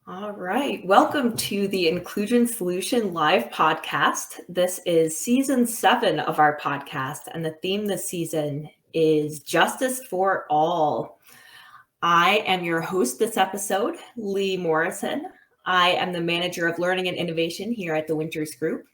All right, welcome to the Inclusion Solution Live podcast. This is season 7 of our podcast, and the theme this season is Justice for All. I am your host this episode, Leigh Morrison. I am the manager of learning and innovation here at the Winters Group,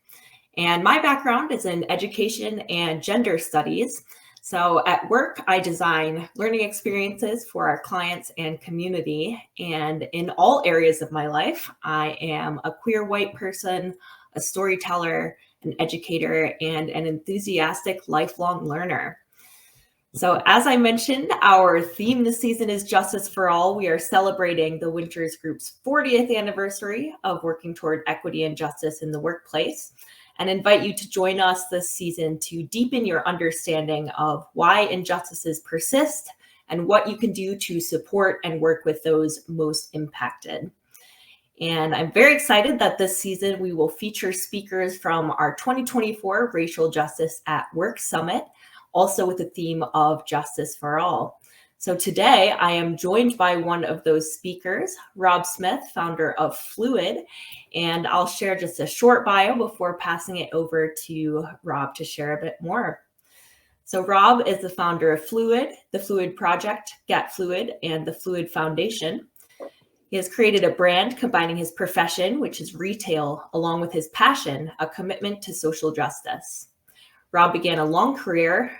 and my background is in education and gender studies. So at work, I design learning experiences for our clients and community. And in all areas of my life, I am a queer white person, a storyteller, an educator, and an enthusiastic lifelong learner. So as I mentioned, our theme this season is Justice for All. We are celebrating the Winters Group's 40th anniversary of working toward equity and justice in the workplace, and invite you to join us this season to deepen your understanding of why injustices persist and what you can do to support and work with those most impacted. And I'm very excited that this season we will feature speakers from our 2024 Racial Justice at Work Summit, also with the theme of Justice for All. So today I am joined by one of those speakers, Rob Smith, founder of Phluid, and I'll share just a short bio before passing it over to Rob to share a bit more. So Rob is the founder of Phluid, the Phluid Project, Get Phluid, and the Phluid Phoundation. He has created a brand combining his profession, which is retail, along with his passion, a commitment to social justice. Rob began a long career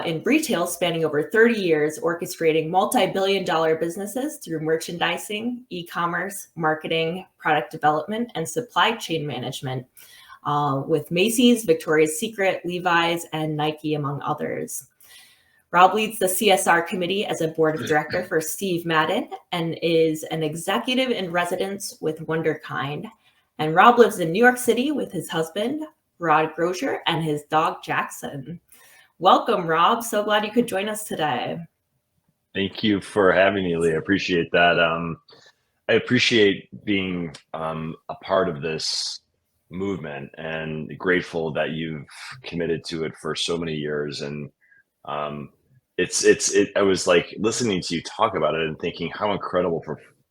in retail spanning over 30 years, orchestrating multi-billion-dollar businesses through merchandising, e-commerce, marketing, product development, and supply chain management with Macy's, Victoria's Secret, Levi's, and Nike, among others. Rob leads the CSR committee as a board of director for Steve Madden and is an executive in residence with Wonderkind. And Rob lives in New York City with his husband, Rod Grozier, and his dog, Jackson. Welcome, Rob. So glad you could join us today. Thank you for having me, Leigh. I appreciate that. I appreciate being a part of this movement and grateful that you've committed to it for so many years. And I was like listening to you talk about it and thinking how incredible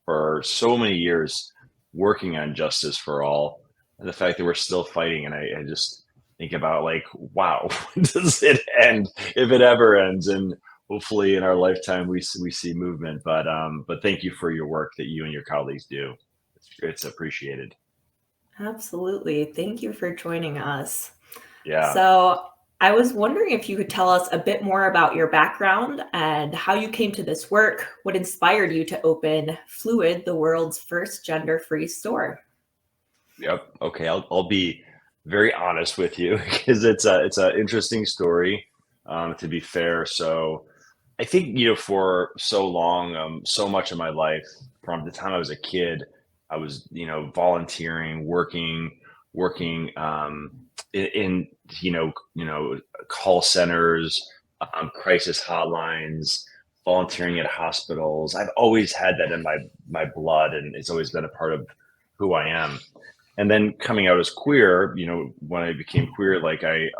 for so many years working on justice for all, and the fact that we're still fighting. And I just think about like, wow, when does it end, if it ever ends? And hopefully in our lifetime we see movement. But thank you for your work that you and your colleagues do. It's appreciated. Absolutely. Thank you for joining us. Yeah. So I was wondering if you could tell us a bit more about your background and how you came to this work, what inspired you to open Phluid, the world's first gender-free store. Yep. Okay. I'll be very honest with you because it's an interesting story, to be fair. So I think, for so long, so much of my life, from the time I was a kid, I was, volunteering, working, in call centers, crisis hotlines, volunteering at hospitals. I've always had that in my blood, and it's always been a part of who I am. And then coming out as queer, when I became queer, like I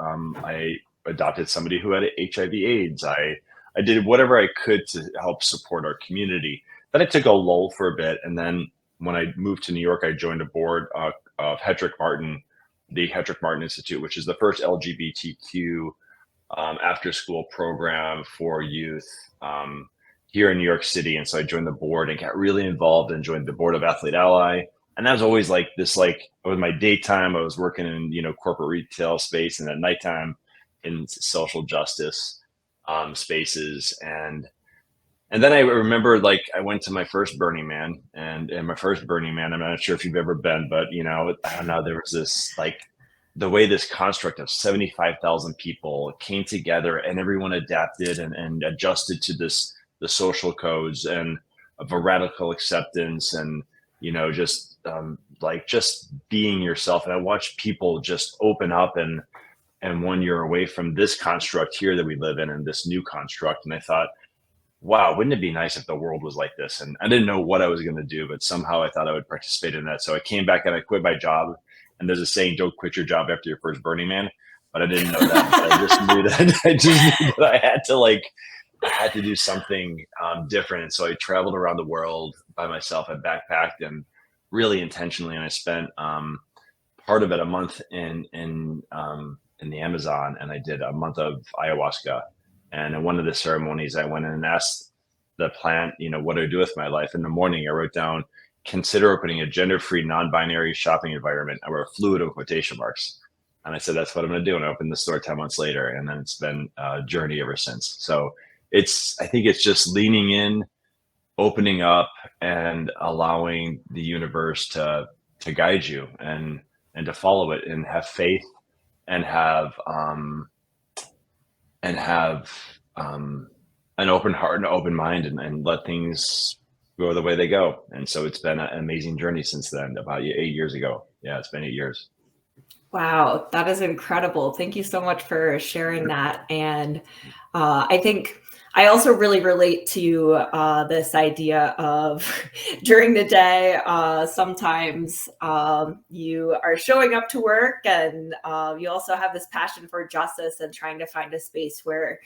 adopted somebody who had HIV/AIDS. I did whatever I could to help support our community. Then I took a lull for a bit, and then when I moved to New York, I joined a board of Hedrick Martin, the Hedrick Martin Institute, which is the first LGBTQ after-school program for youth here in New York City. And so I joined the board and got really involved and joined the board of Athlete Ally. And that was always like this, like with my daytime, I was working in, corporate retail space, and at nighttime in social justice spaces. And then I remember, like, I went to my first Burning Man, and my first Burning Man, I'm not sure if you've ever been, but, I don't know, there was this, like, the way this construct of 75,000 people came together and everyone adapted and adjusted to the social codes and of a radical acceptance and, just being yourself. And I watched people just open up and when you're away from this construct here that we live in and this new construct. And I thought, wow, wouldn't it be nice if the world was like this? And I didn't know what I was going to do, but somehow I thought I would participate in that. So I came back and I quit my job. And there's a saying, don't quit your job after your first Burning Man. but I didn't know that. But I just knew that I just knew that I had to do something different. So I traveled around the world by myself. I backpacked and really intentionally, and I spent part of it a month in the Amazon, and I did a month of ayahuasca. And in one of the ceremonies, I went in and asked the plant, what do I do with my life? In the morning, I wrote down, consider opening a gender-free, non-binary shopping environment. I wrote fluid in quotation marks. And I said, that's what I'm going to do. And I opened the store 10 months later. And then it's been a journey ever since. So I think it's just leaning in, opening up, and allowing the universe to guide you and to follow it and have faith and have an open heart and an open mind, and let things go the way they go. And so it's been an amazing journey since then, about 8 years ago. Yeah, it's been 8 years. Wow, that is incredible. Thank you so much for sharing that. And I think I also really relate to this idea of during the day, sometimes you are showing up to work, and you also have this passion for justice and trying to find a space where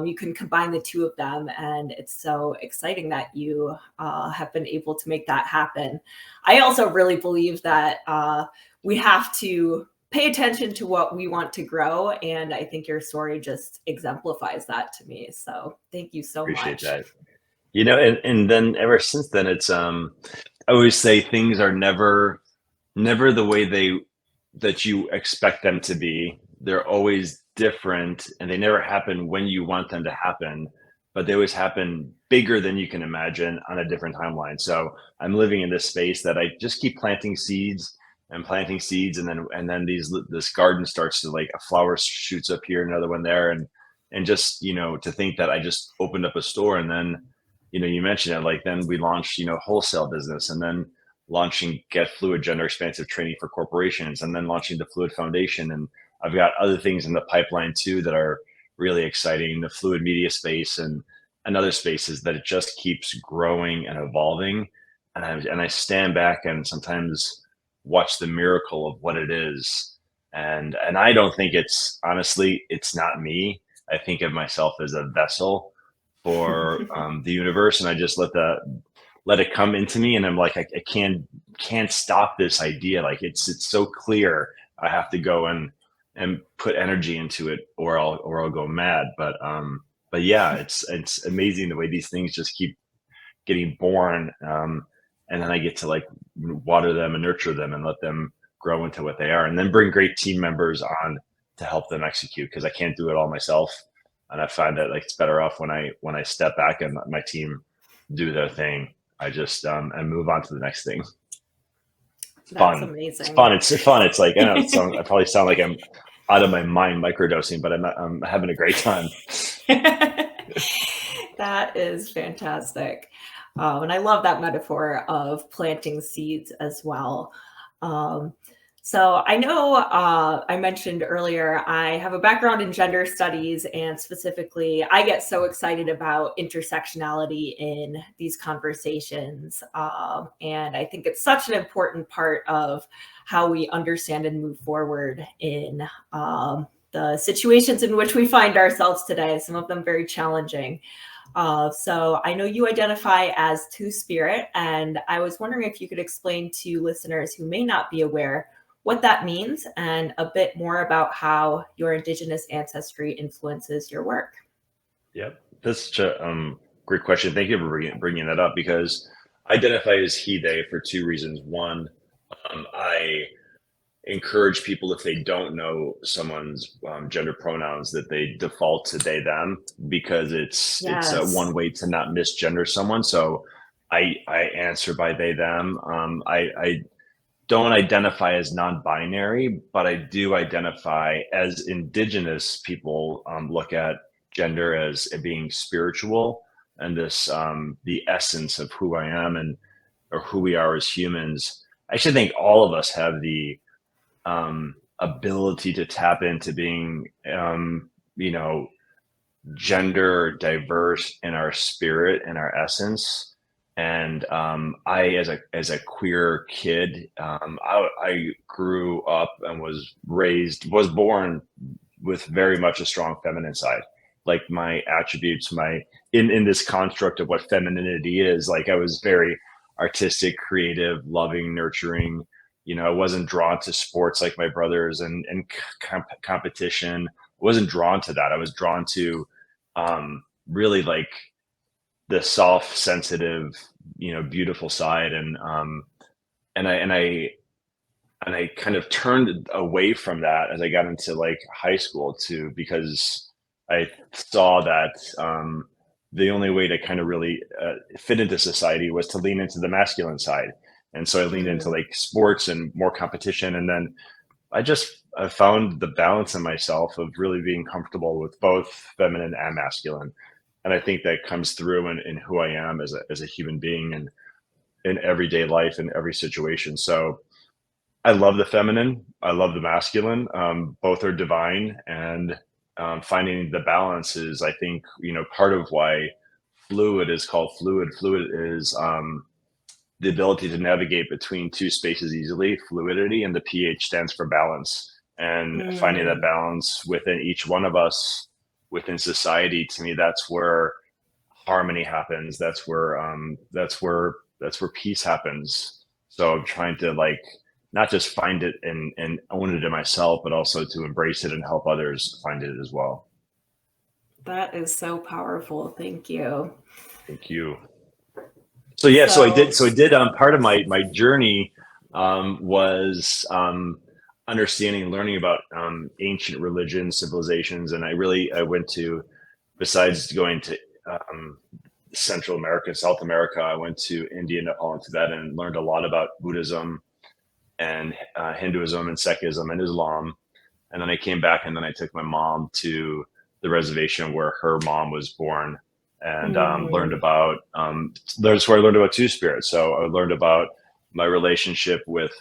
you can combine the two of them. And it's so exciting that you have been able to make that happen. I also really believe that we have to pay attention to what we want to grow. And I think your story just exemplifies that to me. So thank you so Appreciate much. that. And then ever since then, it's I always say things are never the way that you expect them to be. They're always different, and they never happen when you want them to happen, but they always happen bigger than you can imagine on a different timeline. So I'm living in this space that I just keep planting seeds and planting seeds, and then this garden starts to, like, a flower shoots up here, another one there, and just to think that I just opened up a store, and then you mentioned it, like, then we launched wholesale business, and then launching Get Fluid Gender Expansive Training for Corporations, and then launching the Phluid Phoundation. And I've got other things in the pipeline too that are really exciting, the fluid media space and other spaces, that it just keeps growing and evolving. And I stand back and sometimes watch the miracle of what it is. And I don't think it's not me. I think of myself as a vessel for the universe, and I just let it come into me, and I'm like, I can't stop this idea. Like, it's so clear. I have to go and put energy into it, or I'll go mad. But yeah, it's amazing the way these things just keep getting born, and then I get to, like, water them and nurture them and let them grow into what they are, and then bring great team members on to help them execute, because I can't do it all myself. And I find that, like, it's better off when I step back and let my team do their thing. I just and move on to the next thing. It's That's fun. amazing. It's fun. It's fun. It's like, I know I probably sound like I'm out of my mind microdosing, but I'm having a great time. That is fantastic. And I love that metaphor of planting seeds as well. So I know I mentioned earlier, I have a background in gender studies, and specifically, I get so excited about intersectionality in these conversations. And I think it's such an important part of how we understand and move forward in the situations in which we find ourselves today, some of them very challenging. So I know you identify as Two-Spirit, and I was wondering if you could explain to listeners who may not be aware what that means, and a bit more about how your Indigenous ancestry influences your work. Yep, that's such a great question. Thank you for bringing that up, because I identify as he, they for two reasons. One, I encourage people, if they don't know someone's gender pronouns, that they default to they, them, because it's one way to not misgender someone. So I answer by they, them. I don't identify as non-binary, but I do identify as Indigenous. People look at gender as being spiritual, and this the essence of who I am, or who we are as humans. I actually think all of us have the ability to tap into being gender diverse in our spirit and our essence. And I, as a queer kid, I grew up and was born with very much a strong feminine side. Like my attributes, in this construct of what femininity is, like I was very artistic, creative, loving, nurturing. I wasn't drawn to sports like my brothers and competition. I wasn't drawn to that. I was drawn to really like the soft, sensitive, beautiful side. And I kind of turned away from that as I got into like high school too, because I saw that the only way to kind of really fit into society was to lean into the masculine side. And so I leaned into Mm. like sports and more competition. And then I found the balance in myself of really being comfortable with both feminine and masculine. And I think that comes through in who I am as a human being and in everyday life in every situation. So I love the feminine. I love the masculine. Both are divine, and finding the balance is, I think, part of why fluid is called fluid. Fluid is the ability to navigate between two spaces easily, fluidity, and the pH stands for balance. And finding that Mm. balance within each one of us, within society, to me, that's where harmony happens. That's where peace happens. So I'm trying to like not just find it and own it in myself, but also to embrace it and help others find it as well. That is so powerful. Thank you. Thank you. So yeah, so I did. So, So I did. Part of my journey was understanding and learning about ancient religions, civilizations, and I went to, besides going to Central America, South America, I went to India, Nepal, and Tibet, and learned a lot about Buddhism and Hinduism and Sikhism and Islam. And then I came back, and then I took my mom to the reservation where her mom was born, and learned mm, about. That's where I learned about Two Spirit. So I learned about my relationship with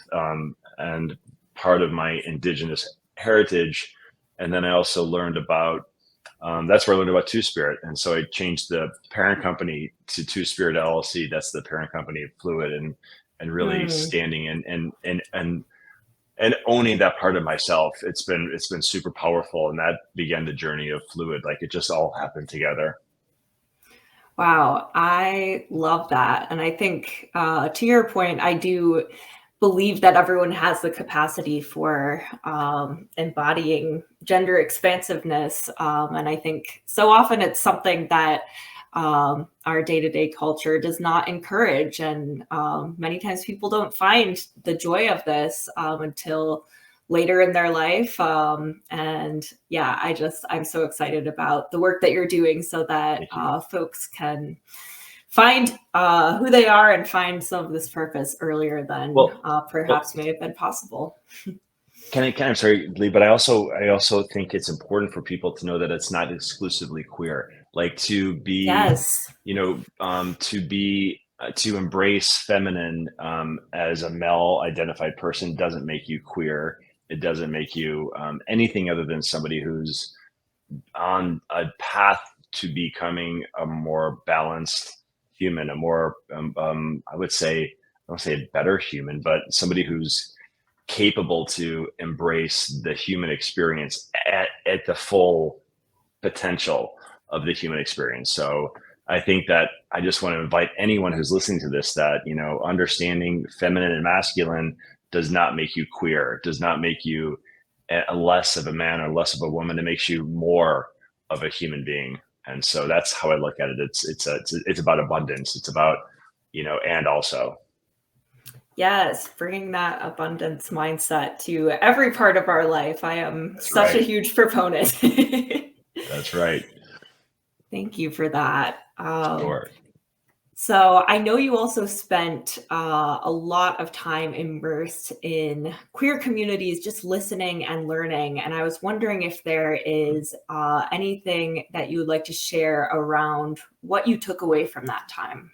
and part of my Indigenous heritage, and then I also learned about. That's where I learned about Two Spirit, and so I changed the parent company to Two Spirit LLC. That's the parent company of Fluid, and really mm. standing and owning that part of myself. It's been super powerful, and that began the journey of Fluid. Like it just all happened together. Wow, I love that. And I think, to your point, I do believe that everyone has the capacity for embodying gender expansiveness. And I think so often it's something that our day to day culture does not encourage. And many times people don't find the joy of this until later in their life. And yeah, I'm so excited about the work that you're doing so that Thank you. folks can find who they are and find some of this purpose earlier than Well, well, perhaps may have been possible. I'm sorry, Lee, but I also think it's important for people to know that it's not exclusively queer. Like to be, Yes. to embrace feminine as a male identified person doesn't make you queer. It doesn't make you anything other than somebody who's on a path to becoming a more balanced human, a more, I would say, I don't say a better human, but somebody who's capable to embrace the human experience at the full potential of the human experience. So I think that I just want to invite anyone who's listening to this that, understanding feminine and masculine does not make you queer, does not make you less of a man or less of a woman. It makes you more of a human being. And so that's how I look at it. It's about abundance. It's about, and also. Yes, bringing that abundance mindset to every part of our life. I am That's such a right. huge proponent. That's right. Thank you for that. Sure. So I know you also spent a lot of time immersed in queer communities, just listening and learning. And I was wondering if there is anything that you would like to share around what you took away from that time.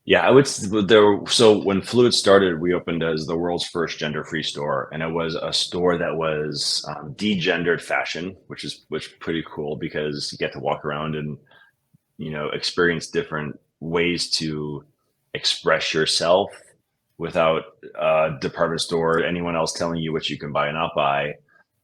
Yeah, I would. So when Fluid started, we opened as the world's first gender-free store, and it was a store that was degendered fashion, which pretty cool because you get to walk around and experience different ways to express yourself without a department store, anyone else telling you what you can buy and not buy.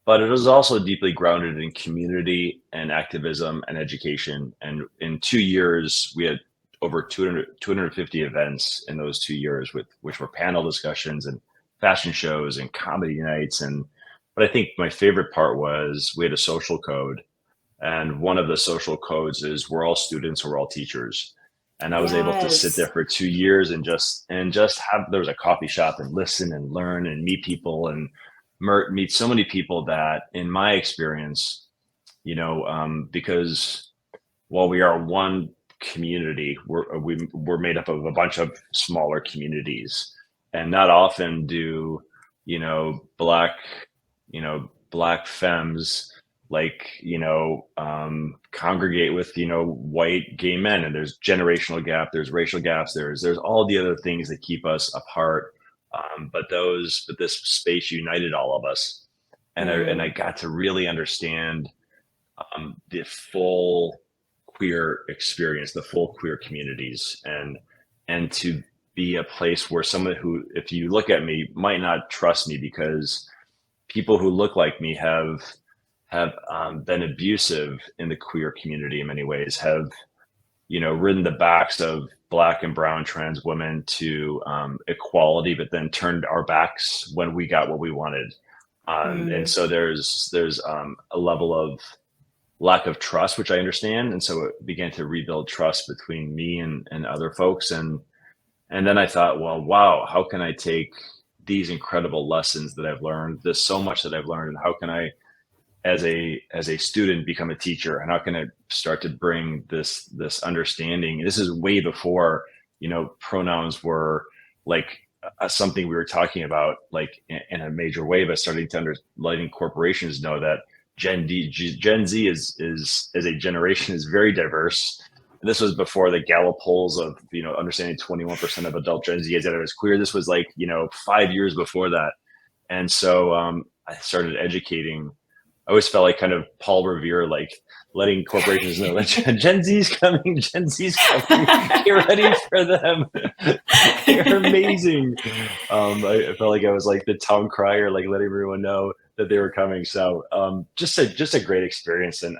but it was also deeply grounded in community and activism and education. And in 2 years, we had over 250 events in those 2 years, which were panel discussions and fashion shows and comedy nights. But I think my favorite part was we had a social code. And one of the social codes is we're all students, we're all teachers. And I was able to sit there Yes. for 2 years and just have, there was a coffee shop and listen and learn and meet people and meet so many people that in my experience, because while we are one community, we're made up of a bunch of smaller communities, and not often do you know black black femmes congregate with white gay men, and there's generational gap, there's racial gaps, there's all the other things that keep us apart, but this space united all of us, and I got to really understand the full queer experience, the full queer communities, and to be a place where someone who, if you look at me, might not trust me because people who look like me have been abusive in the queer community in many ways, have ridden the backs of black and brown trans women to equality, but then turned our backs when we got what we wanted. And Mm. so there's a level of lack of trust, which I understand. And so it began to rebuild trust between me and other folks. And then I thought, well, wow, how can I take these incredible lessons that I've learned? There's so much that I've learned, and how can I, as a student, become a teacher? And how can I start to bring this understanding? This is way before pronouns were like something we were talking about like in a major way, but starting to letting corporations know that Gen Z is as a generation is very diverse. And this was before the Gallup polls of understanding 21% of adult Gen Z is queer. This was like 5 years before that, and so I started educating. I always felt like kind of Paul Revere, like letting corporations know that Gen Z's coming, Gen Z's coming, get ready for them. They're amazing. I felt like I was like the town crier, like letting everyone know that they were coming. So just a great experience. And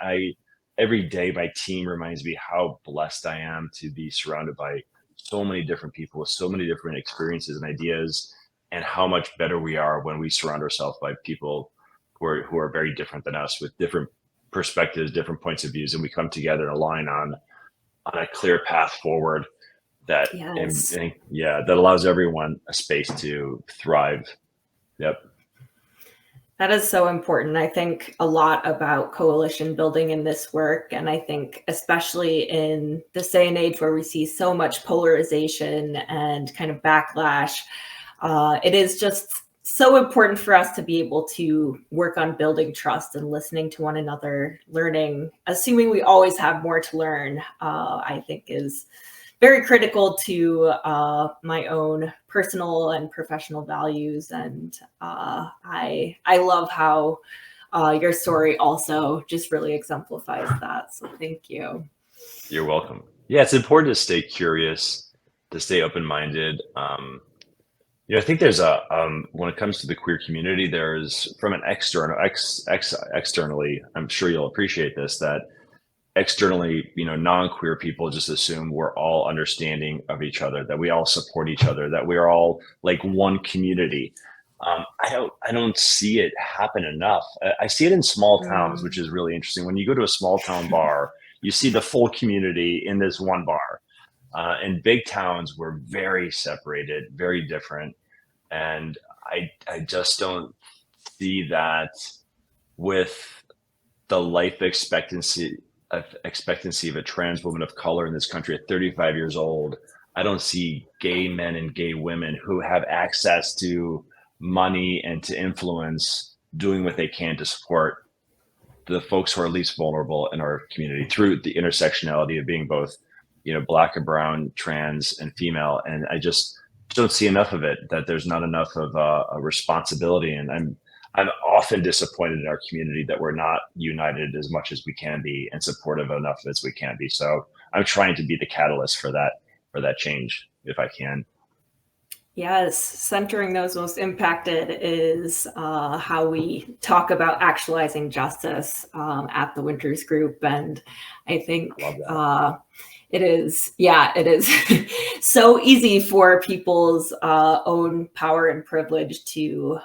every day my team reminds me how blessed I am to be surrounded by so many different people with so many different experiences and ideas, and how much better we are when we surround ourselves by people who are very different than us, with different perspectives, different points of views, and we come together and align on a clear path forward that Yes. that allows everyone a space to thrive. Yep. That is so important. I think a lot about coalition building in this work. And I think, especially in this day and age where we see so much polarization and kind of backlash, it is just so important for us to be able to work on building trust and listening to one another, learning, assuming we always have more to learn, I think is very critical to my own personal and professional values. And I love how your story also just really exemplifies that. So thank you. You're welcome. Yeah, it's important to stay curious, to stay open-minded. I think there's when it comes to the queer community, there's from an externally, I'm sure you'll appreciate this, that externally, non-queer people just assume we're all understanding of each other, that we all support each other, that we're all like one community. I don't see it happen enough. I see it in small towns, which Mm. is really interesting. When you go to a small town bar, you see the full community in this one bar. In big towns, we're very separated, very different, and I just don't see that with the life expectancy of a trans woman of color in this country at 35 years old. I don't see gay men and gay women who have access to money and to influence doing what they can to support the folks who are least vulnerable in our community through the intersectionality of being both, black and brown, trans and female. And I just don't see enough of it, that there's not enough of a responsibility. And I'm often disappointed in our community that we're not united as much as we can be and supportive enough as we can be. So I'm trying to be the catalyst for that change if I can. Yes, centering those most impacted is how we talk about actualizing justice at the Winters Group. And I I love think that. it is, yeah, it is so easy for people's own power and privilege to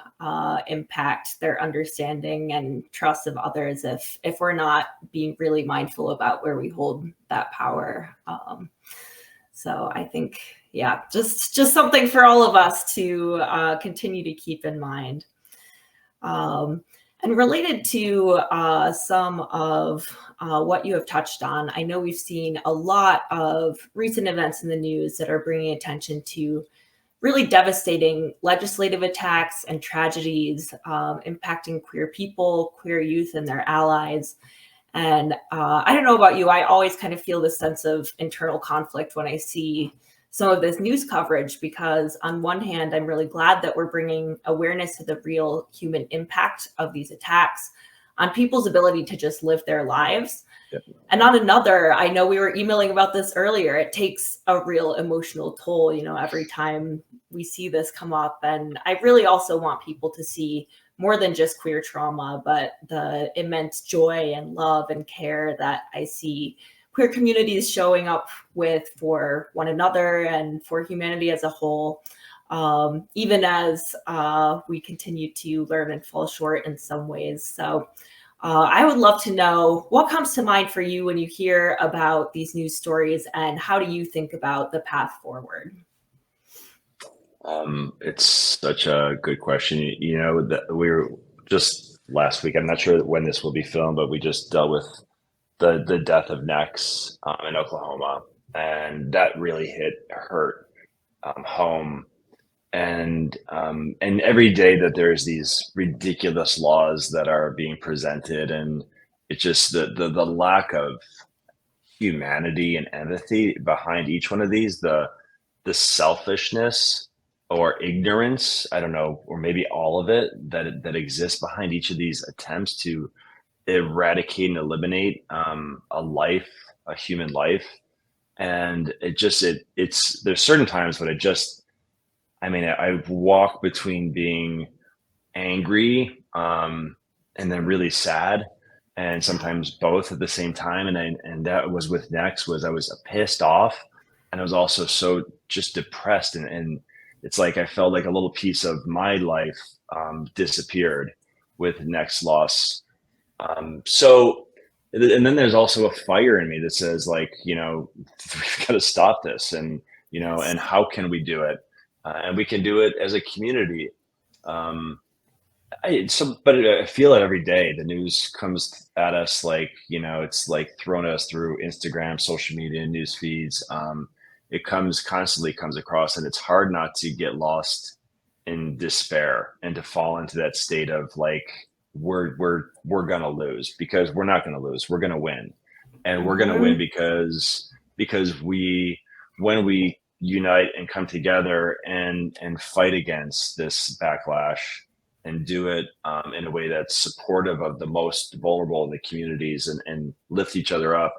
impact their understanding and trust of others if we're not being really mindful about where we hold that power. So I think, yeah, just something for all of us to continue to keep in mind. Um, and related to some of what you have touched on, I know we've seen a lot of recent events in the news that are bringing attention to really devastating legislative attacks and tragedies impacting queer people, queer youth, and their allies. And I don't know about you, I always kind of feel this sense of internal conflict when I see some of this news coverage, because on one hand, I'm really glad that we're bringing awareness to the real human impact of these attacks on people's ability to just live their lives. Definitely. And on another, I know we were emailing about this earlier, it takes a real emotional toll, every time we see this come up. And I really also want people to see more than just queer trauma, but the immense joy and love and care that I see queer communities showing up with for one another and for humanity as a whole, even as we continue to learn and fall short in some ways. So I would love to know what comes to mind for you when you hear about these news stories, and how do you think about the path forward? It's such a good question. We were just last week. I'm not sure when this will be filmed, but we just dealt with the death of Nex in Oklahoma, and that really hurt home. And every day that there's these ridiculous laws that are being presented, and it's just the lack of humanity and empathy behind each one of these, the selfishness or ignorance, I don't know, or maybe all of it that exists behind each of these attempts to eradicate and eliminate a human life. And it's there's certain times when I walk between being angry, and then really sad, and sometimes both at the same time. And that was with Next, was I was pissed off, and I was also so just depressed, and it's like I felt like a little piece of my life disappeared with Next loss. So, and then there's also a fire in me that says, like, we've got to stop this, and Yes. how can we do it? And we can do it as a community. Um, but I feel it every day. The news comes at us like, it's like thrown at us through Instagram, social media, news feeds. It constantly comes across, and it's hard not to get lost in despair and to fall into that state of like, we're gonna lose, because we're not gonna lose. We're gonna win, and we're gonna win Mhm. because when we unite and come together and fight against this backlash, and do it in a way that's supportive of the most vulnerable in the communities, and lift each other up,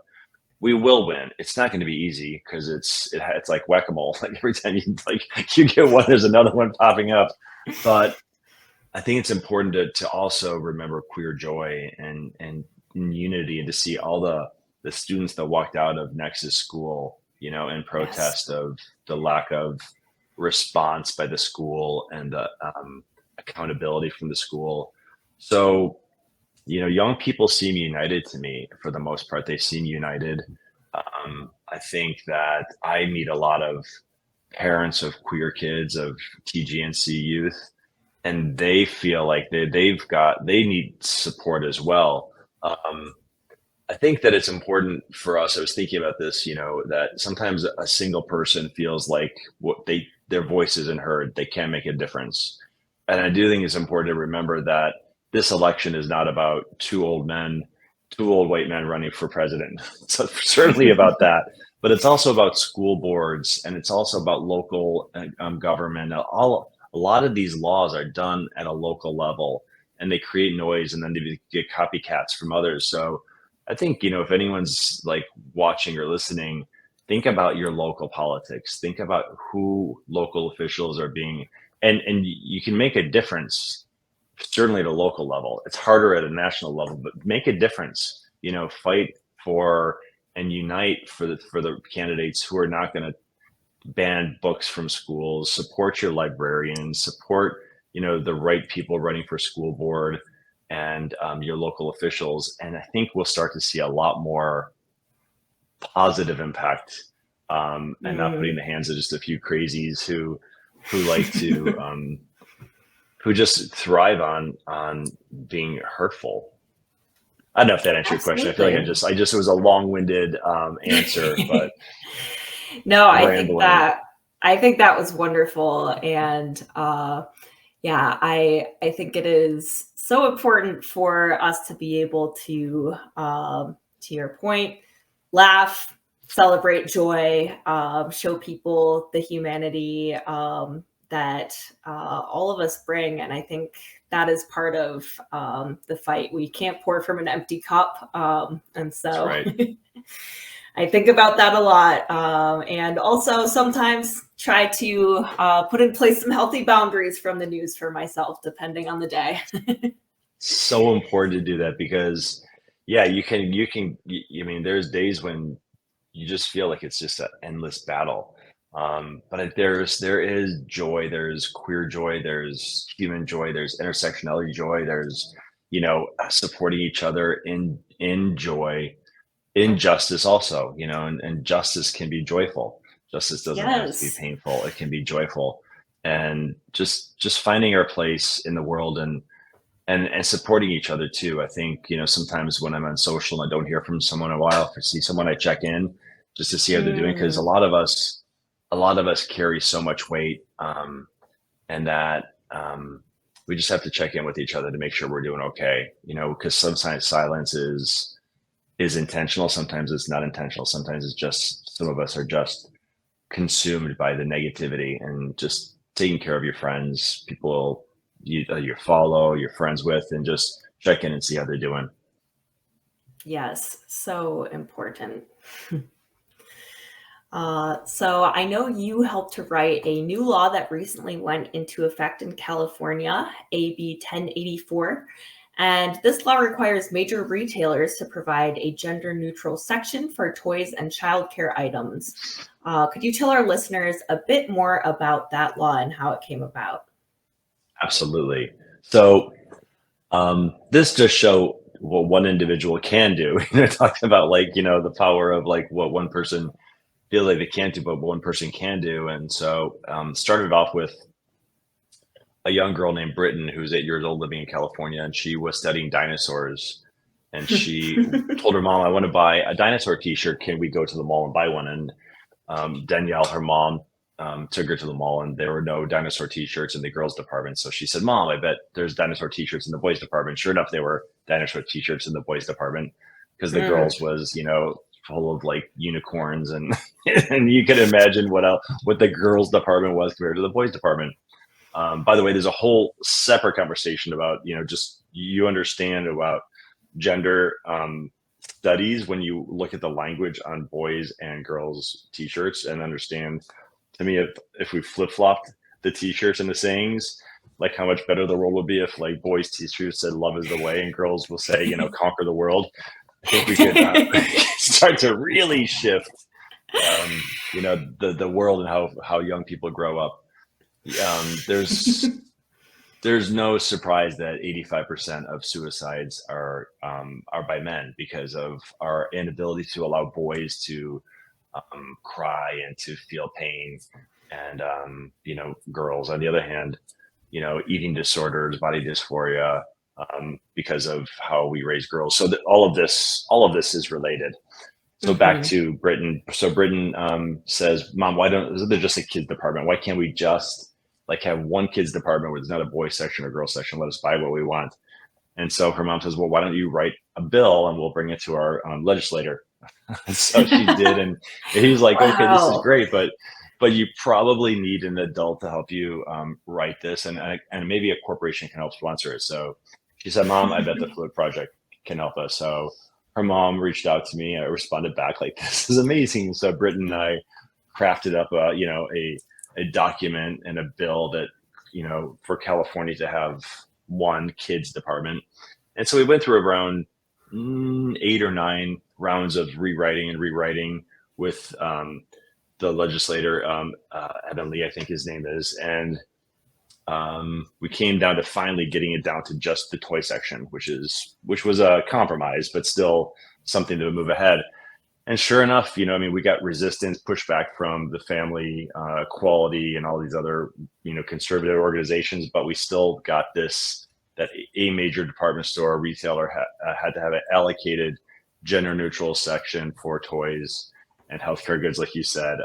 we will win. It's not going to be easy, because it's like whack-a-mole. Like every time you get one, there's another one popping up. But I think it's important to also remember queer joy and unity, and to see all the students that walked out of Nexus School, in Yes. protest of the lack of response by the school, and the accountability from the school. So, young people seem united to me for the most part. They seem united. I think that I meet a lot of parents of queer kids, of TGNC youth, and they feel like they need support as well. I think that it's important for us. I was thinking about this, that sometimes a single person feels like their voice isn't heard. They can't make a difference. And I do think it's important to remember that this election is not about two old white men running for president. It's certainly about that, but it's also about school boards, and it's also about local government. A lot of these laws are done at a local level, and they create noise, and then they get copycats from others. So I think, if anyone's like watching or listening, think about your local politics. Think about who local officials are being, and you can make a difference. Certainly at a local level, it's harder at a national level, but make a difference. Fight for and unite for the candidates who are not going to ban books from schools. Support your librarians. Support the right people running for school board and your local officials. And I think we'll start to see a lot more positive impact, and not putting the hands of just a few crazies who like to who just thrive on being hurtful. I don't know if that answered your question. I feel like I just it was a long-winded answer, but no, rambling. I think that was wonderful. And yeah, I think it is so important for us to be able to your point, laugh, celebrate joy, show people the humanity that all of us bring. And I think that is part of the fight. We can't pour from an empty cup. And so Right. I think about that a lot. And also sometimes try to put in place some healthy boundaries from the news for myself, depending on the day. So important to do that because, yeah, I mean, there's days when you just feel like it's just an endless battle. But there is joy, there's queer joy, there's human joy, there's intersectionality joy, there's, supporting each other in joy, injustice also, and justice can be joyful. Justice doesn't have to be Yes. painful. It can be joyful. And just finding our place in the world and supporting each other too. I think, sometimes when I'm on social and I don't hear from someone in a while, if I see someone, I check in just to see how they're doing. Cause a lot of us carry so much weight. And that, we just have to check in with each other to make sure we're doing okay, cause sometimes silence is intentional. Sometimes it's not intentional. Sometimes it's just, some of us are just consumed by the negativity, and just taking care of your friends, people you follow, you're friends with, and just check in and see how they're doing. Yes. So important. So I know you helped to write a new law that recently went into effect in California, AB 1084. And this law requires major retailers to provide a gender neutral section for toys and childcare items. Could you tell our listeners a bit more about that law and how it came about? Absolutely. So this just show what one individual can do. Talking about, like, the power of, like, what one person feel like they can't do, but what one person can do. And so started off with a young girl named Britton, who's 8 years old, living in California, and she was studying dinosaurs. And she told her mom, "I want to buy a dinosaur T-shirt. Can we go to the mall and buy one?" And Danielle, her mom, took her to the mall, and there were no dinosaur T-shirts in the girls' department. So she said, "Mom, I bet there's dinosaur T-shirts in the boys' department." Sure enough, there were dinosaur T-shirts in the boys' department, because the Mm. girls was, full of, like, unicorns, and and you can imagine what the girls' department was compared to the boys' department. By the way, there's a whole separate conversation about, just you understand about gender studies when you look at the language on boys and girls T-shirts, and understand, to me, if we flip-flopped the T-shirts and the sayings, like, how much better the world would be if, like, boys T-shirts said "love is the way" and girls will say, "conquer the world." I think we could start to really shift, the world, and how young people grow up. There's no surprise that 85% of suicides are by men, because of our inability to allow boys to cry and to feel pain. And girls, on the other hand, eating disorders, body dysphoria, because of how we raise girls. So that all of this is related. So back Mhm. to Britain. So Britain says, "Mom, why isn't there just a kids department? Why can't we just, like, have one kids department where there's not a boy section or girl section? Let us buy what we want." And so her mom says, "Well, why don't you write a bill and we'll bring it to our legislator?" So she did, and he's like, "Okay, this is Wow. great, but you probably need an adult to help you write this, and maybe a corporation can help sponsor it." So she said, "Mom, I bet the Phluid Project can help us." So her mom reached out to me. I responded back like, "This is amazing." So Britton and I crafted up a document and a bill that, for California to have one kids department. And so we went through around 8 or 9 rounds of rewriting with the legislator, Evan Lee, I think his name is. And we came down to finally getting it down to just the toy section, which was a compromise, but still something to move ahead. And sure enough, we got resistance, pushback from the family, quality, and all these other, conservative organizations, but we still got this, that a major department store retailer had to have an allocated gender neutral section for toys and healthcare goods, like you said,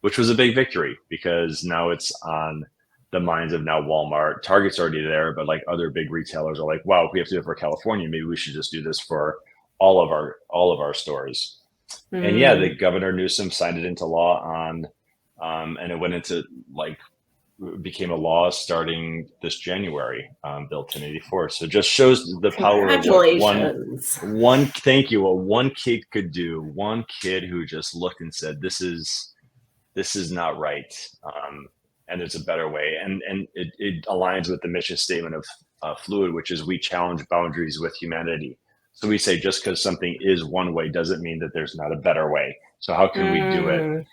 which was a big victory because now it's on the minds of now Walmart. Target's already there, but like other big retailers are like, wow, if we have to do it for California, maybe we should just do this for all of our stores. And yeah, the Governor Newsom signed it into law and it went into became a law starting this January, Bill 1084. So it just shows the power of what one thank you, what one kid could do. One kid who just looked and said, this is not right. And there's a better way. And it aligns with the mission statement of Phluid, which is we challenge boundaries with humanity. So we say just because something is one way doesn't mean that there's not a better way. So how can we do it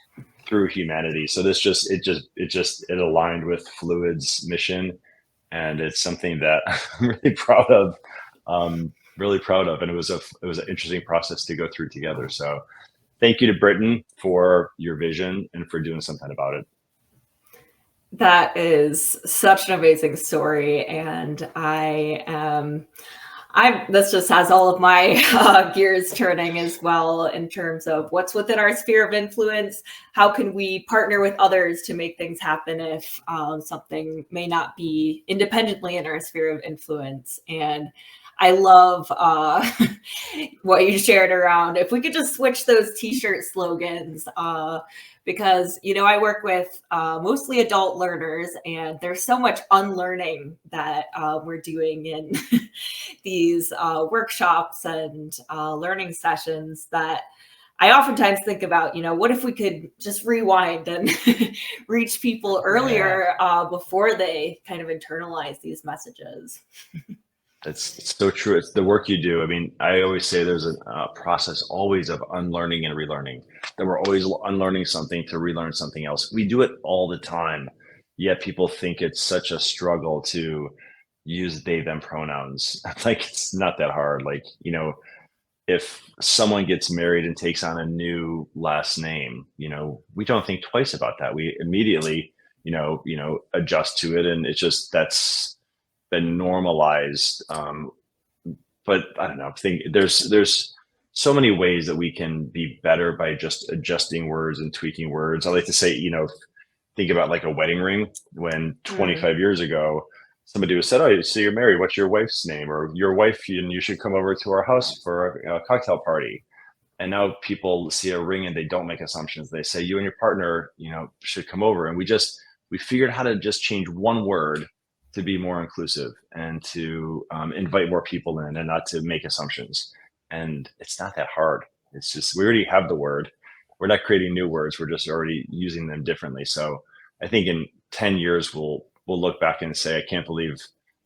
through humanity? So it aligned with Phluid's mission, and it's something that I'm really proud of. And it was an interesting process to go through together. So thank you to Britton for your vision and for doing something about it. That is such an amazing story, and this just has all of my gears turning as well in terms of what's within our sphere of influence. How can we partner with others to make things happen if something may not be independently in our sphere of influence? And I love what you shared around if we could just switch those t-shirt slogans, because, I work with mostly adult learners, and there's so much unlearning that we're doing in these workshops and learning sessions that I oftentimes think about, what if we could just rewind and reach people earlier before they kind of internalize these messages. It's so true. It's the work you do. I mean, I always say there's a process always of unlearning and relearning, that we're always unlearning something to relearn something else. We do it all the time, yet people think it's such a struggle to use they, them pronouns. Like, it's not that hard. Like, if someone gets married and takes on a new last name, we don't think twice about that. We immediately, adjust to it. And it's just, that's been normalized. But I don't know, I think there's so many ways that we can be better by just adjusting words and tweaking words. I like to say, think about like a wedding ring. When 25 years ago, somebody was said, "Oh, so you're married, what's your wife's name?" Or "Your wife, and you should come over to our house for a cocktail party." And now people see a ring and they don't make assumptions. They say, "You and your partner, should come over." And we figured how to just change one word to be more inclusive and to invite more people in and not to make assumptions. And it's not that hard. It's just, we already have the word. We're not creating new words. We're just already using them differently. So I think in 10 years, we'll look back and say, I can't believe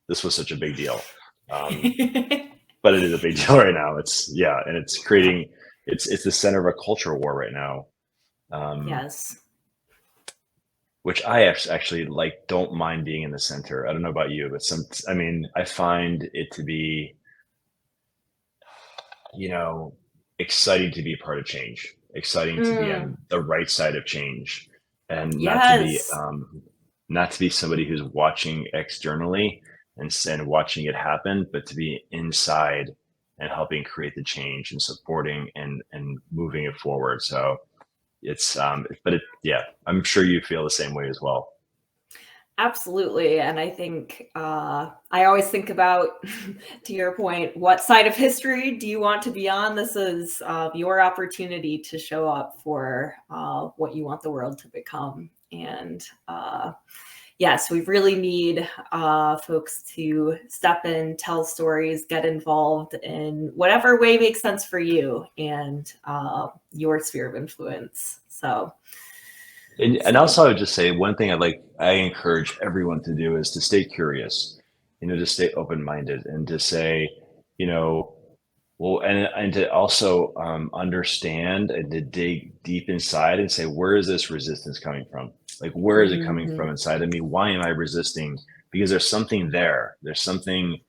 this was such a big deal. But it is a big deal right now. And it's creating, it's the center of a culture war right now. Yes. Which I actually don't mind being in the center. I don't know about you, but I find it to be, exciting to be part of change, exciting to be on the right side of change, and not to be somebody who's watching externally and watching it happen, but to be inside and helping create the change and supporting and moving it forward. So it's I'm sure you feel the same way as well. Absolutely. And I think I always think about, to your point, what side of history do you want to be on? This is your opportunity to show up for what you want the world to become. And yes, we really need folks to step in, tell stories, get involved in whatever way makes sense for you and your sphere of influence. So, And also, I would just say one thing I encourage everyone to do is to stay curious, to stay open-minded and to say, you know, well, and to also understand and to dig deep inside and say, where is this resistance coming from? Like, where is it coming from inside of me? Why am I resisting? Because there's something there. There's something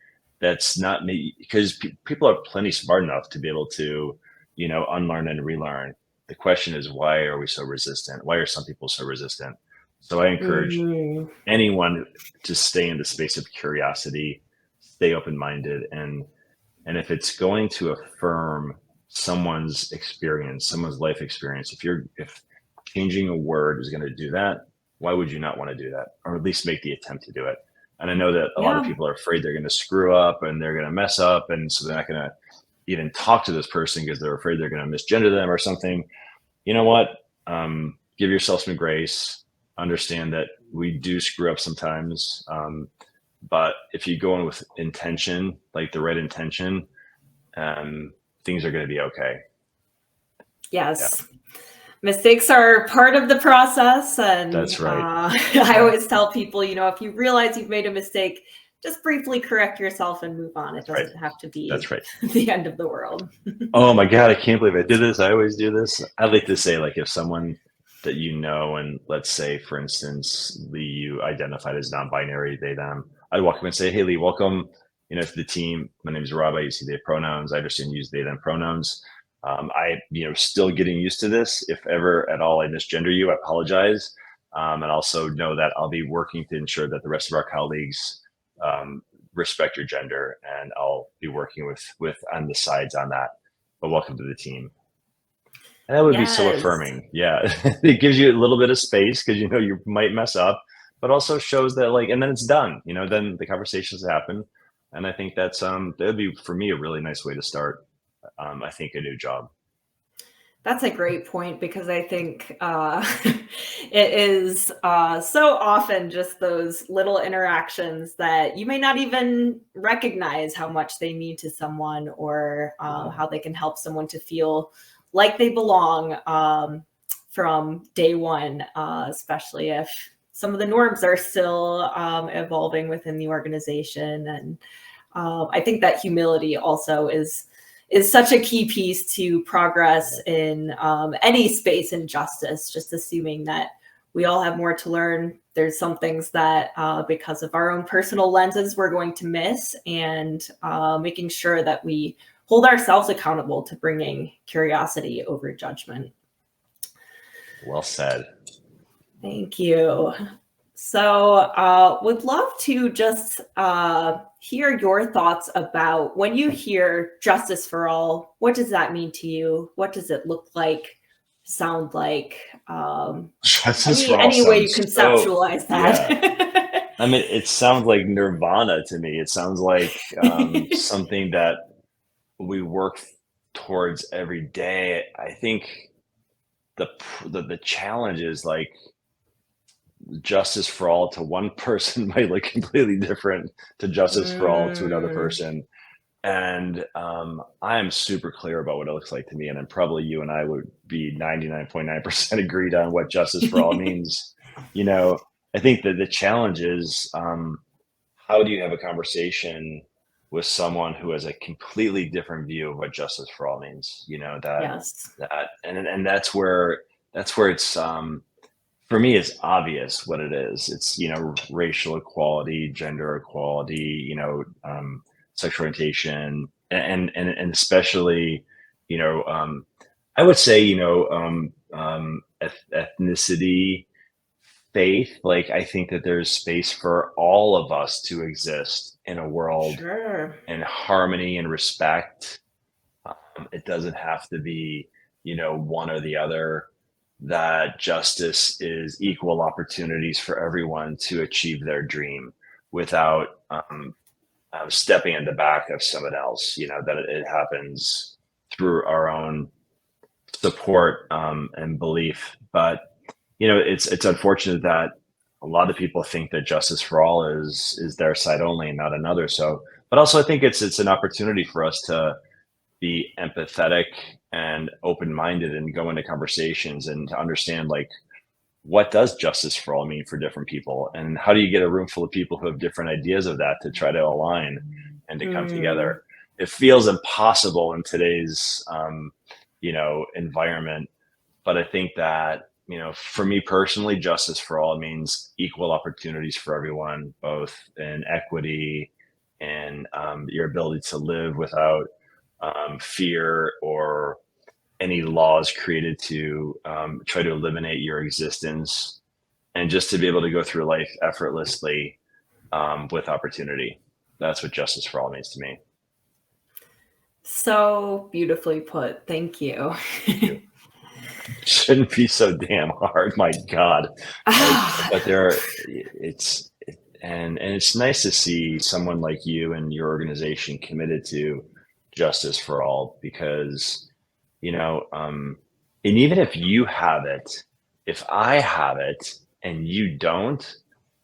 that's not me. Because people are plenty smart enough to be able to, unlearn and relearn. The question is, why are we so resistant? Why are some people so resistant? So I encourage anyone to stay in the space of curiosity, stay open-minded, and if it's going to affirm someone's experience, someone's life experience, if changing a word is going to do that, why would you not want to do that? Or at least make the attempt to do it. And I know that a lot of people are afraid they're going to screw up and they're going to mess up. And so they're not going to even talk to this person because they're afraid they're going to misgender them or something. You know what? Give yourself some grace. Understand that we do screw up sometimes. But if you go in with intention, like the right intention, things are going to be okay. Yes. Yeah. Mistakes are part of the process. And that's right. I always tell people, if you realize you've made a mistake, just briefly correct yourself and move on. It doesn't have to be the end of the world. Oh my God, I can't believe I did this. I always do this. I'd like to say, like, if someone that and let's say, for instance, Leigh, you identified as non-binary, they, them, I'd walk up and say, hey, Leigh, welcome, to the team. My name is Rob. I use they pronouns. I understand you use they, them pronouns. I, still getting used to this. If ever at all I misgender you, I apologize. And also know that I'll be working to ensure that the rest of our colleagues respect your gender, and I'll be working with on the sides on that. But welcome to the team. And that would be so affirming. Yeah. It gives you a little bit of space because, you might mess up, but also shows that and then it's done, then the conversations happen. And I think that would be, for me, a really nice way to start, I think, a new job. That's a great point, because I think it is so often just those little interactions that you may not even recognize how much they mean to someone, or how they can help someone to feel like they belong from day one, especially if some of the norms are still evolving within the organization. And I think that humility also is such a key piece to progress in any space in justice, just assuming that we all have more to learn. There's some things that because of our own personal lenses, we're going to miss, and making sure that we hold ourselves accountable to bringing curiosity over judgment. Well said. Thank you. So would love to just hear your thoughts about, when you hear justice for all, what does that mean to you? What does it look like, sound like? Any way you conceptualize that. Yeah. I mean, it sounds like nirvana to me. It sounds like something that we work towards every day. I think the challenge is, like, justice for all to one person might look completely different to justice for all to another person. And I am super clear about what it looks like to me. And then probably you and I would be 99.9% agreed on what justice for all means. I think that the challenge is, how do you have a conversation with someone who has a completely different view of what justice for all means? And that's where it's, for me, it's obvious what it is. It's, racial equality, gender equality, sexual orientation, and especially, I would say, ethnicity, faith. Like, I think that there's space for all of us to exist in a world in harmony and respect. It doesn't have to be, one or the other. That justice is equal opportunities for everyone to achieve their dream without stepping in the back of someone else. That it happens through our own support and belief. But it's unfortunate that a lot of people think that justice for all is their side only and not another. So, but also I think it's an opportunity for us to be empathetic and open-minded and go into conversations and to understand like what does justice for all mean for different people, and how do you get a room full of people who have different ideas of that to try to align and to come Mm, together. It feels impossible in today's environment, but I think that, for me personally, justice for all means equal opportunities for everyone, both in equity and your ability to live without fear or any laws created to try to eliminate your existence, and just to be able to go through life effortlessly with opportunity. That's what justice for all means to me. so beautifully put. Thank you. Thank you. Shouldn't be so damn hard. My God. But and it's nice to see someone like you and your organization committed to justice for all, because and even if you have it, if I have it and you don't,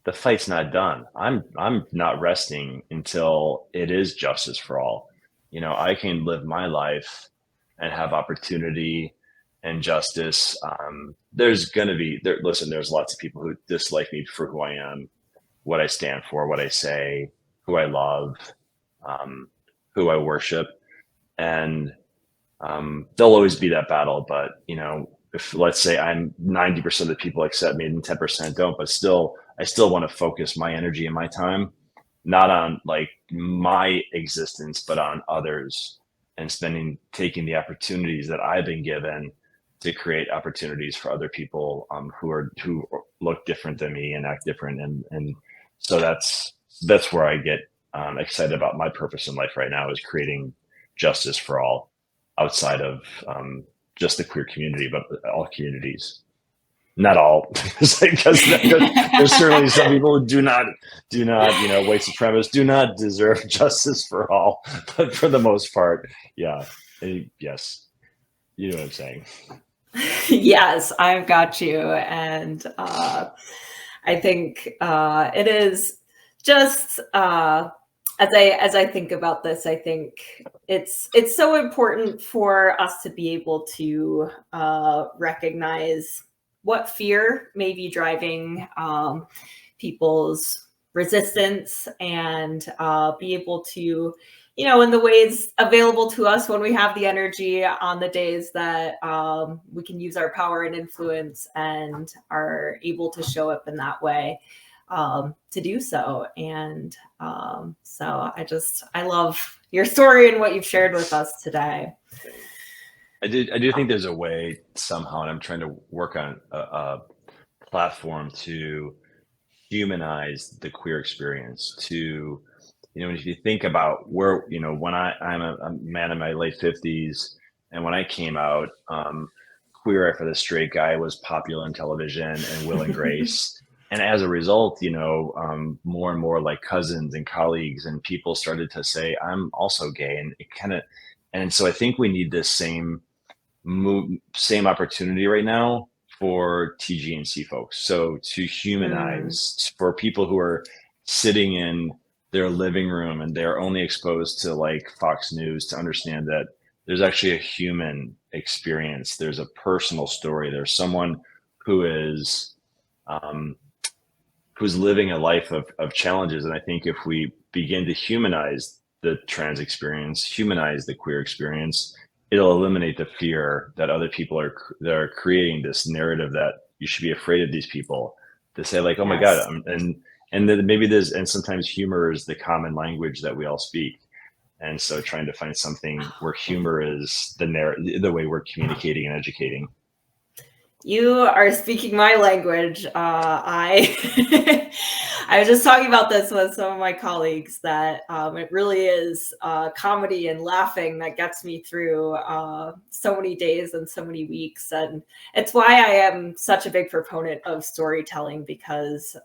the fight's not done. I'm not resting until it is justice for all. I can live my life and have opportunity and justice. There's gonna be there. Listen, there's lots of people who dislike me for who I am, what I stand for, what I say, who I love, um, who I worship, and there'll always be that battle. But if let's say I'm 90% of the people accept me and 10% don't, but still, I still want to focus my energy and my time not on like my existence, but on others, and taking the opportunities that I've been given to create opportunities for other people who look different than me and act different, and so that's where I get excited about my purpose in life right now, is creating justice for all, outside of just the queer community, but all communities. Not all, because there's certainly some people who do not, white supremacists do not deserve justice for all. But for the most part, yeah, yes, you know what I'm saying. Yes, I've got you. And I think it is just as I think about this, I think it's so important for us to be able to recognize what fear may be driving people's resistance, and be able to, in the ways available to us when we have the energy, on the days that we can use our power and influence and are able to show up in that way, to do so. And so I love your story and what you've shared with us today. I do think there's a way somehow, and I'm trying to work on a platform to humanize the queer experience. To if you think about where, when I'm a man in my late 50s, and when I came out, Queer Eye for the Straight Guy was popular on television, and Will and Grace. And as a result, more and more like cousins and colleagues and people started to say, I'm also gay. And it kind of, and so I think we need this same opportunity right now for TGNC folks. So to Mm, humanize, for people who are sitting in their living room and they're only exposed to like Fox News, to understand that there's actually a human experience. There's a personal story. There's someone who is um, who's living a life of challenges. And I think if we begin to humanize the trans experience, humanize the queer experience, it'll eliminate the fear that other people that are creating this narrative that you should be afraid of these people, to say like, oh my God. yes. And then maybe and sometimes humor is the common language that we all speak. And so trying to find something where humor is the way we're communicating and educating. You are speaking my language. I I was just talking about this with some of my colleagues, that it really is comedy and laughing that gets me through so many days and so many weeks, and it's why I am such a big proponent of storytelling, because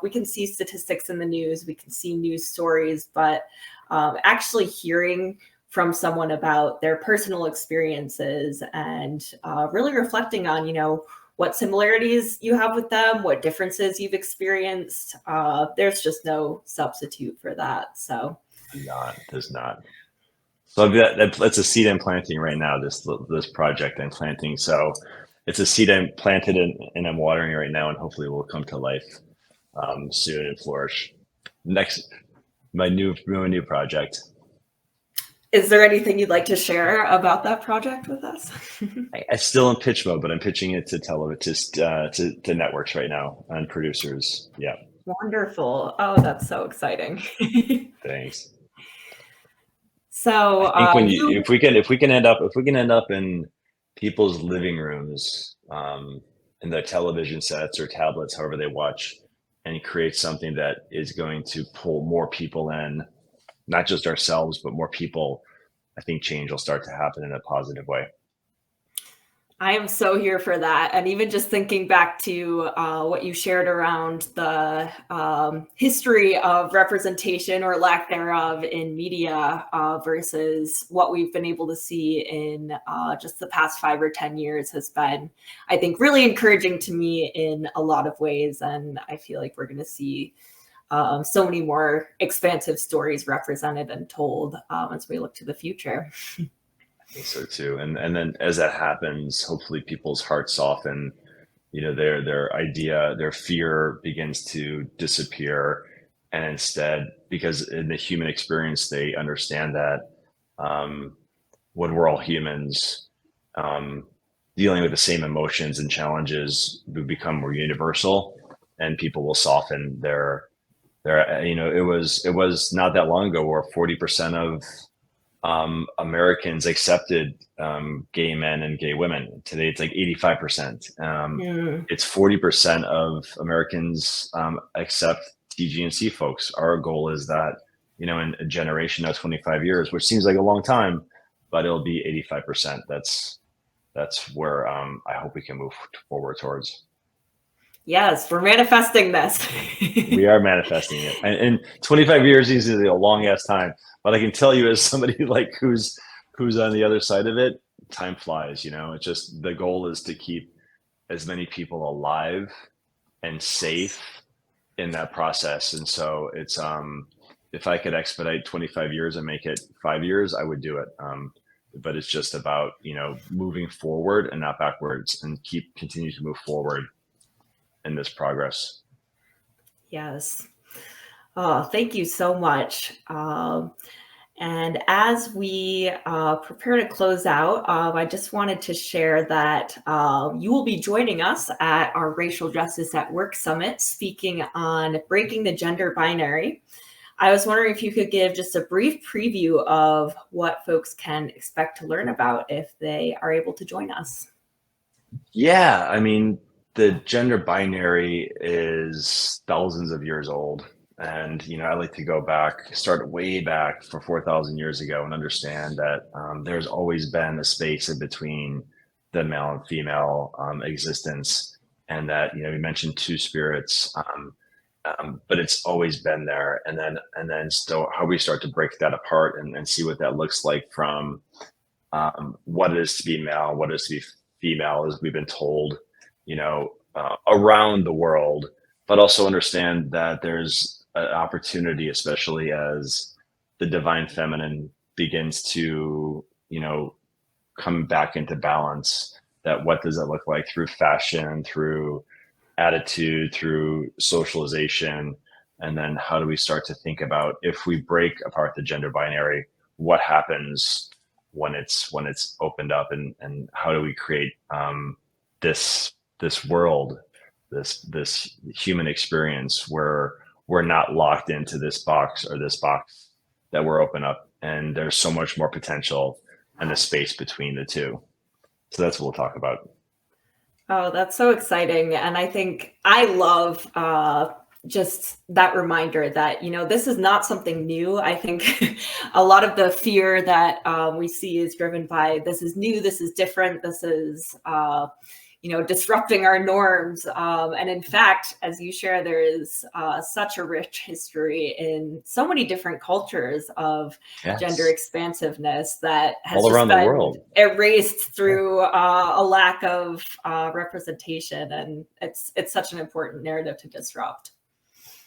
we can see statistics in the news, we can see news stories, but actually hearing from someone about their personal experiences, and really reflecting on, what similarities you have with them, what differences you've experienced. There's just no substitute for that. So There's not. So that's a seed I'm planting right now. This project I'm planting. So it's a seed I'm planted and I'm watering right now, and hopefully will come to life soon and flourish. Next, my new project. is there anything you'd like to share about that project with us? I still in pitch mode, but I'm pitching it to to networks right now and producers. Yeah. Wonderful. Oh, that's so exciting. Thanks. So I think if we can end up in people's living rooms, in their television sets or tablets, however they watch, and create something that is going to pull more people in, not just ourselves, but more people, I think change will start to happen in a positive way. I am so here for that. And even just thinking back to what you shared around the history of representation or lack thereof in media versus what we've been able to see in just the past 5 or 10 years has been, I think, really encouraging to me in a lot of ways. And I feel like we're going to see so many more expansive stories represented and told as we look to the future. I think so too. And then as that happens, hopefully people's hearts soften, their fear begins to disappear. And instead, because in the human experience, they understand that when we're all humans, dealing with the same emotions and challenges will become more universal, and people will soften it was not that long ago where 40% of Americans accepted gay men and gay women. Today, it's like 85%. It's 40% of Americans accept TG&C folks. Our goal is that, in a generation of 25 years, which seems like a long time, but it'll be 85%. That's where I hope we can move forward towards. Yes, we're manifesting this. We are manifesting it. And 25 years is a long ass time. But I can tell you, as somebody like who's on the other side of it, time flies. It's just the goal is to keep as many people alive and safe in that process. And so it's if I could expedite 25 years and make it 5 years, I would do it. But it's just about moving forward and not backwards, and continue to move forward in this progress. Yes. Oh, thank you so much. And as we prepare to close out, I just wanted to share that you will be joining us at our Racial Justice at Work Summit, speaking on breaking the gender binary. I was wondering if you could give just a brief preview of what folks can expect to learn about if they are able to join us. Yeah, I mean, the gender binary is thousands of years old. And, I like to start way back for 4,000 years ago and understand that there's always been a space in between the male and female existence. And that, we mentioned two spirits, but it's always been there. And then still how we start to break that apart and see what that looks like from what it is to be male, what it is to be female, as we've been told, around the world, but also understand that there's an opportunity, especially as the divine feminine begins to, come back into balance, that what does it look like through fashion, through attitude, through socialization, and then how do we start to think about, if we break apart the gender binary, what happens when it's opened up, and how do we create this world, this human experience where we're not locked into this box that we're open up, and there's so much more potential and the space between the two. So that's what we'll talk about. Oh, that's so exciting. And I think I love just that reminder that, this is not something new. I think a lot of the fear that we see is driven by, this is new, this is different, this is, disrupting our norms. And in fact, as you share, there is such a rich history in so many different cultures of gender expansiveness that has all just around the been world erased through a lack of representation. And it's such an important narrative to disrupt.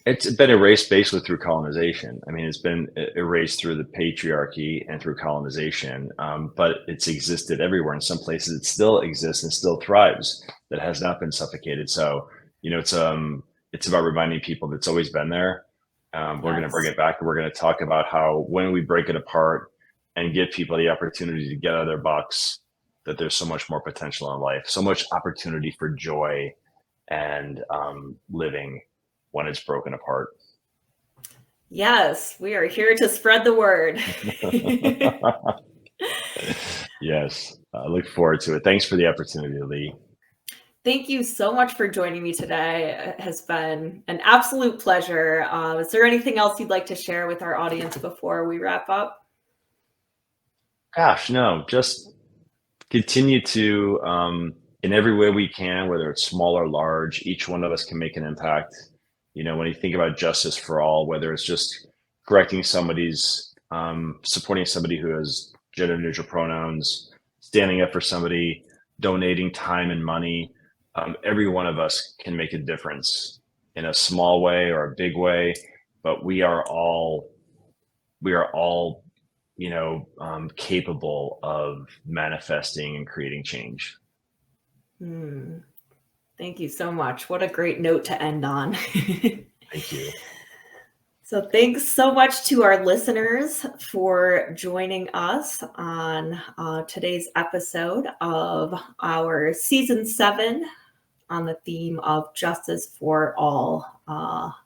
It's been erased basically through colonization. I mean, it's been erased through the patriarchy and through colonization, but it's existed everywhere. In some places, it still exists and still thrives. That has not been suffocated. So, it's about reminding people that it's always been there. We're going to bring it back, and we're going to talk about how when we break it apart and give people the opportunity to get out of their box, that there's so much more potential in life, so much opportunity for joy and living when it's broken apart. Yes, we are here to spread the word. Yes, I look forward to it. Thanks for the opportunity, Leigh. Thank you so much for joining me today. It has been an absolute pleasure. Is there anything else you'd like to share with our audience before we wrap up? Gosh, no, just continue to, in every way we can, whether it's small or large, each one of us can make an impact. When you think about justice for all, whether it's just correcting somebody's, supporting somebody who has gender neutral pronouns, standing up for somebody, donating time and money, every one of us can make a difference in a small way or a big way, but we are all capable of manifesting and creating change. Thank you so much. What a great note to end on. Thank you. So thanks so much to our listeners for joining us on today's episode of our season 7 on the theme of justice for all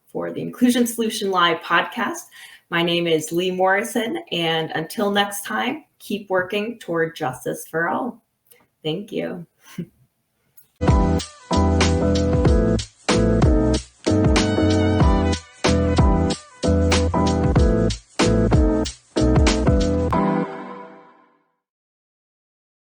for the Inclusion Solution Live podcast. My name is Leigh Morrison, and until next time, keep working toward justice for all. Thank you.